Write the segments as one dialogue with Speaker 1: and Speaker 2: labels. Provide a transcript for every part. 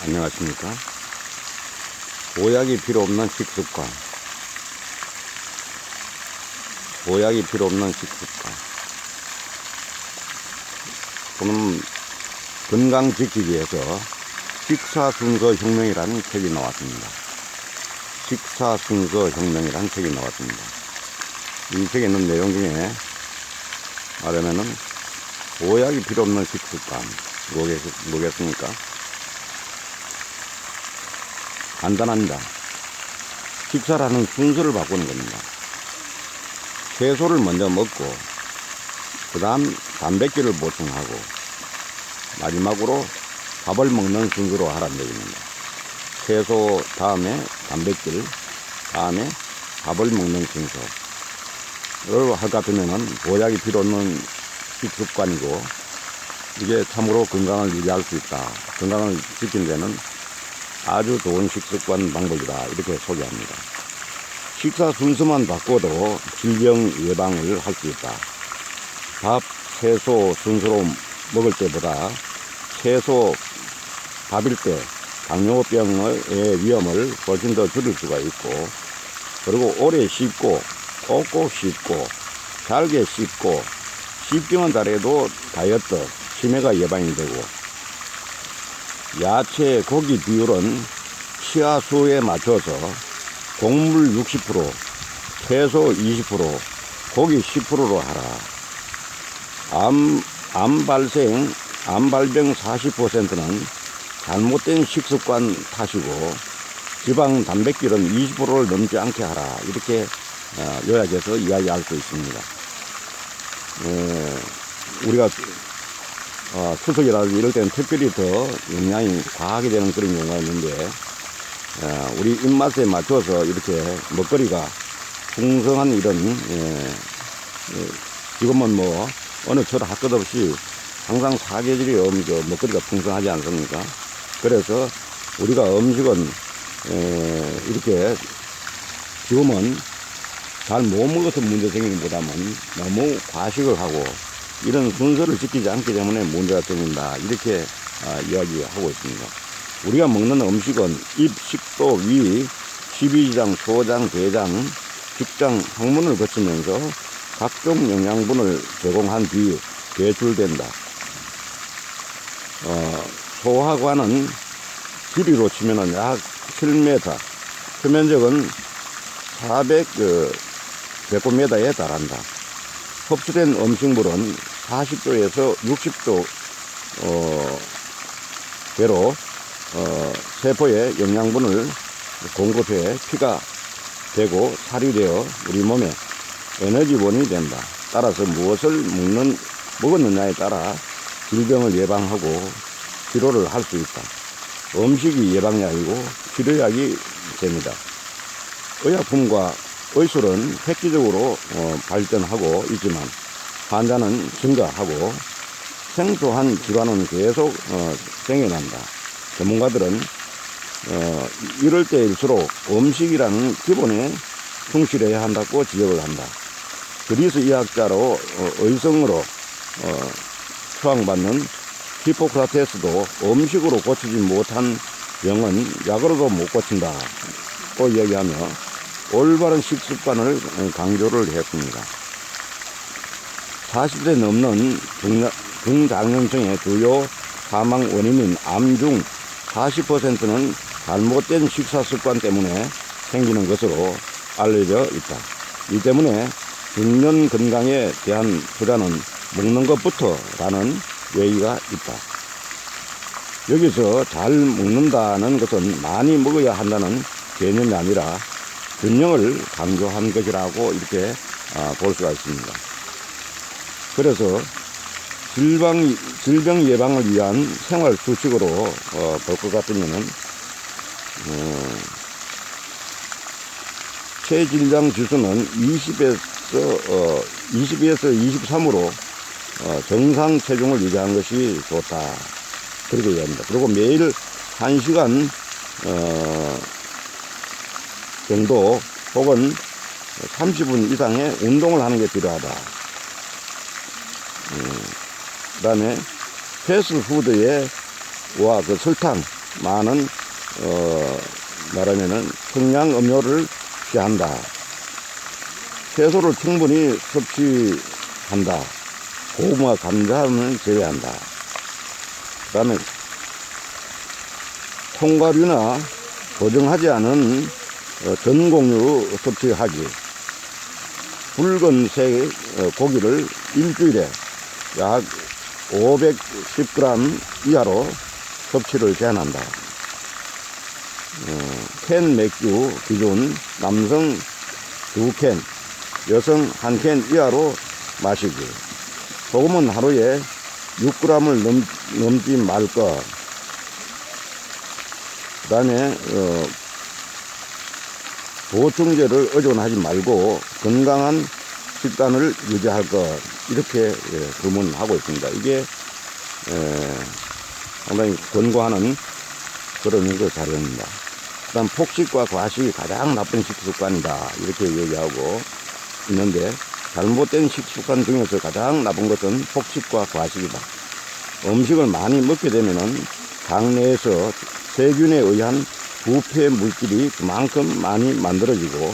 Speaker 1: 안녕하십니까. 보약이 필요 없는 식습관. 보약이 필요 없는 식습관. 저는 건강 지키기 위해서 식사순서 혁명이라는 책이 나왔습니다. 식사순서 혁명이라는 책이 나왔습니다. 이 책에 있는 내용 중에 말하면은 보약이 필요 없는 식습관 뭐겠습니까? 간단합니다. 식사라는 순서를 바꾸는 겁니다. 채소를 먼저 먹고 그 다음 단백질을 보충하고 마지막으로 밥을 먹는 순서로 하라는 얘기입니다. 채소 다음에 단백질 다음에 밥을 먹는 순서를 할 것 같으면은 보약이 필요 없는 식습관이고 이게 참으로 건강을 유지할 수 있다. 건강을 지키는 데는 아주 좋은 식습관 방법이다. 이렇게 소개합니다. 식사 순서만 바꿔도 질병 예방을 할 수 있다. 밥, 채소 순서로 먹을 때보다 채소, 밥일 때 당뇨병의 위험을 훨씬 더 줄일 수가 있고, 그리고 오래 씹고 꼭꼭 씹고 잘게 씹고 씹기만 잘해도 다이어트, 치매가 예방이 되고, 야채, 고기 비율은 치아수에 맞춰서 곡물 60%, 채소 20%, 고기 10%로 하라. 암발병 40%는 잘못된 식습관 탓이고, 지방, 단백질은 20%를 넘지 않게 하라. 이렇게 요약해서 이야기할 수 있습니다. 우리가 추석이라든지 이럴 때는 특별히 더 영양이 과하게 되는 그런 경우가 있는데, 우리 입맛에 맞춰서 이렇게 먹거리가 풍성한 이런, 지금은 뭐 어느 철 할 것 없이 항상 사계절이 먹거리가 풍성하지 않습니까? 그래서 우리가 음식은 이렇게 지금은 잘 못 먹어서 문제 생기는 보다는 너무 과식을 하고 이런 순서를 지키지 않기 때문에 문제가 생긴다. 이렇게 이야기하고 있습니다. 우리가 먹는 음식은 입, 식도, 위, 십이지장, 소장, 대장, 직장, 항문을 거치면서 각종 영양분을 제공한 뒤 배출된다. 소화관은 길이로 치면은 약 7m, 표면적은 400제곱미터에 달한다. 흡수된 음식물은 40도에서 60도 대로 세포에 영양분을 공급해 피가 되고 살이 되어 우리 몸에 에너지원이 된다. 따라서 무엇을 먹었느냐에 따라 질병을 예방하고 치료를 할 수 있다. 음식이 예방약이고 치료약이 됩니다. 의약품과 의술은 획기적으로 발전하고 있지만 환자는 증가하고 생소한 질환은 계속 생겨난다. 전문가들은 이럴 때일수록 음식이라는 기본에 충실해야 한다고 지적을 한다. 그리스 의학자로 의성으로 추앙받는 히포크라테스도 음식으로 고치지 못한 병은 약으로도 못 고친다고 이야기하며 올바른 식습관을 강조를 했습니다. 40세 넘는 중장년층의 주요 사망 원인인 암 중 40%는 잘못된 식사습관 때문에 생기는 것으로 알려져 있다. 이 때문에 중년 건강에 대한 투자는 먹는 것부터라는 얘기가 있다. 여기서 잘 먹는다는 것은 많이 먹어야 한다는 개념이 아니라 균형을 강조한 것이라고 이렇게 볼 수가 있습니다. 그래서 질병 예방을 위한 생활 수칙으로 볼 것 같으면은 체질량 지수는 22에서 23으로 정상 체중을 유지하는 것이 좋다. 그렇게 이야기합니다. 그리고 매일 1시간 정도 혹은 30분 이상의 운동을 하는 게 필요하다. 그 다음에 패스트푸드와 그 설탕, 많은 말하면은 청량 음료를 취한다. 채소를 충분히 섭취한다. 고구마, 감자는 제외한다. 그 다음에 콩가류나 보정하지 않은 전공유 섭취하기. 붉은색 고기를 일주일에 약 510g 이하로 섭취를 제한한다. 캔 맥주 기준 남성 2캔, 여성 1캔 이하로 마시기. 소금은 하루에 6g을 넘지 말 것. 그 다음에 보충제를 의존하지 말고 건강한 식단을 유지할 것. 이렇게 주문하고 있습니다. 이게 상당히 권고하는 그런 자료입니다. 그 다음 폭식과 과식이 가장 나쁜 식습관이다. 이렇게 얘기하고 있는데, 잘못된 식습관 중에서 가장 나쁜 것은 폭식과 과식이다. 음식을 많이 먹게 되면은 장내에서 세균에 의한 부패 물질이 그만큼 많이 만들어지고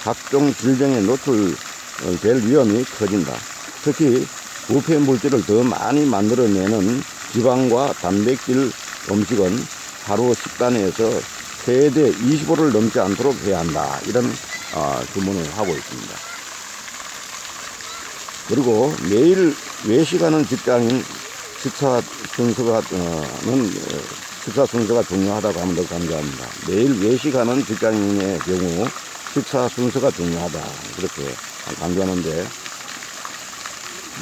Speaker 1: 각종 질병에 노출될 위험이 커진다. 특히 부패 물질을 더 많이 만들어내는 지방과 단백질 음식은 하루 식단에서 최대 25를 넘지 않도록 해야 한다. 이런 주문을 하고 있습니다. 그리고 매일 외식하는 직장인 식사 순서가 중요하다고 하면 더 감사합니다. 매일 외식하는 직장인의 경우 식사 순서가 중요하다. 그렇게 강조하는데,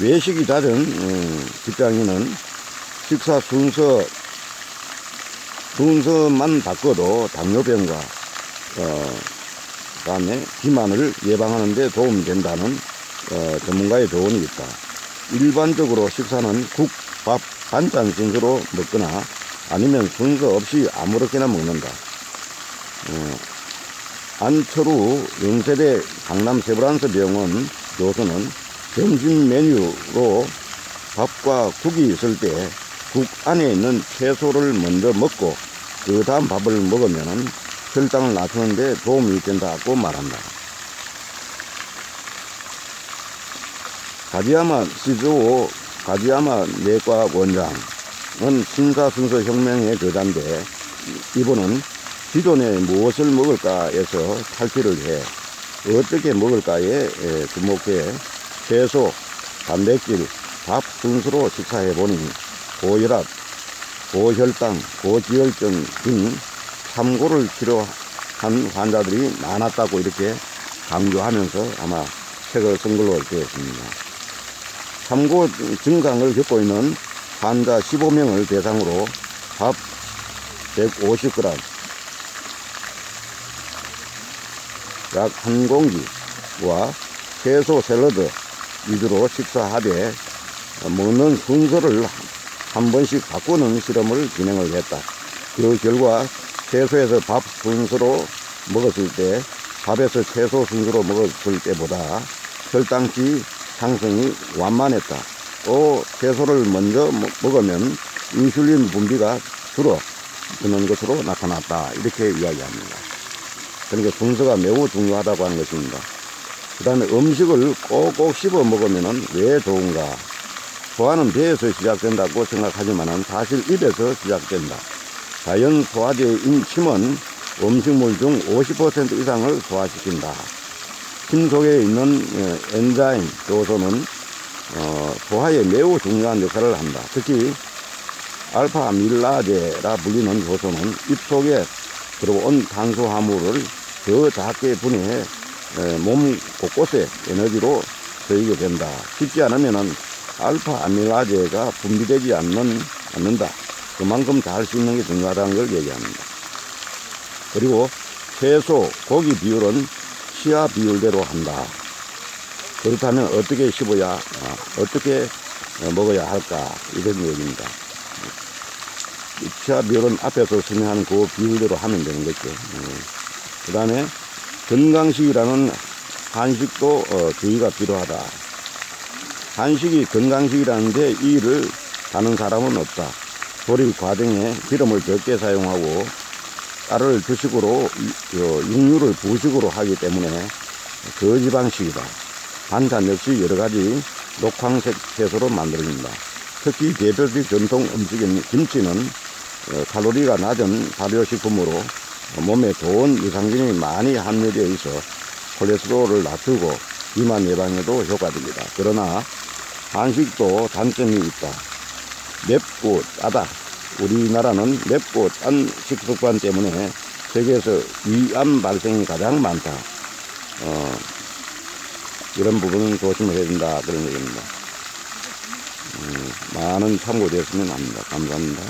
Speaker 1: 외식이 잦은 직장인은 식사 순서만 바꿔도 당뇨병과 그다음에 비만을 예방하는 데 도움이 된다는 전문가의 조언이 있다. 일반적으로 식사는 국, 밥, 반찬 순서로 먹거나 아니면 순서 없이 아무렇게나 먹는다. 안철우 연세대 강남 세브란스 병원 교수는 점심 메뉴로 밥과 국이 있을 때 국 안에 있는 채소를 먼저 먹고 그 다음 밥을 먹으면 혈당을 낮추는 데 도움이 된다고 말한다. 가지야마 시즈오 가지야마 내과 원장은 신사순서 혁명의 저자인데, 이분은 기존에 무엇을 먹을까에서 탈피를 해 어떻게 먹을까에 주목해 채소, 단백질, 밥 순서로 식사해 보니 고혈압, 고혈당, 고지혈증 등 참고를 필요한 환자들이 많았다고 이렇게 강조하면서 아마 책을 쓴 걸로 되었습니다. 참고 증상을 겪고 있는 환자 15명을 대상으로 밥 150g, 약 1공기와 채소 샐러드 위주로 식사하되 먹는 순서를 한 번씩 바꾸는 실험을 진행을 했다. 그 결과 채소에서 밥 순서로 먹었을 때, 밥에서 채소 순서로 먹었을 때보다 혈당치 상승이 완만했다. 또 채소를 먼저 먹으면 인슐린 분비가 줄어드는 것으로 나타났다. 이렇게 이야기합니다. 그러니까 순서가 매우 중요하다고 하는 것입니다. 그 다음에 음식을 꼭꼭 씹어 먹으면 왜 좋은가? 소화는 배에서 시작된다고 생각하지만 사실 입에서 시작된다. 자연 소화제인 침은 음식물 중 50% 이상을 소화시킨다. 침 속에 있는 엔자임 효소는 소화에 매우 중요한 역할을 한다. 특히 알파 아밀라제라 불리는 효소는 입 속에 들어온 탄수화물을 더 작게 분해해 몸 곳곳에 에너지로 쓰이게 된다. 씹지 않으면 알파 아밀라제가 분비되지 않는다. 그만큼 잘 씹는 게 중요하다는 걸 얘기합니다. 그리고 채소, 고기 비율은 시야 비율대로 한다. 그렇다면 어떻게 씹어야, 어떻게 먹어야 할까? 이런 얘기입니다. 시야 비율은 앞에서 설명하는 그 비율대로 하면 되는 거죠. 그 다음에 건강식이라는 한식도 주의가 필요하다. 한식이 건강식이라는데 이의를 다는 사람은 없다. 조리 과정에 기름을 적게 사용하고 쌀을 주식으로 육류를 부식으로 하기 때문에 저지방식이다. 반찬 역시 여러가지 녹황색 채소로 만들어집니다. 특히 대표적 전통 음식인 김치는 칼로리가 낮은 발효식품으로 몸에 좋은 유산균이 많이 함유되어 있어 콜레스테롤을 낮추고 비만 예방에도 효과됩니다. 그러나 한식도 단점이 있다. 맵고 짜다. 우리나라는 맵고 짠 식습관 때문에 세계에서 위암 발생이 가장 많다. 이런 부분은 조심해야 된다. 그런 얘기입니다. 많은 참고되었으면 합니다. 감사합니다.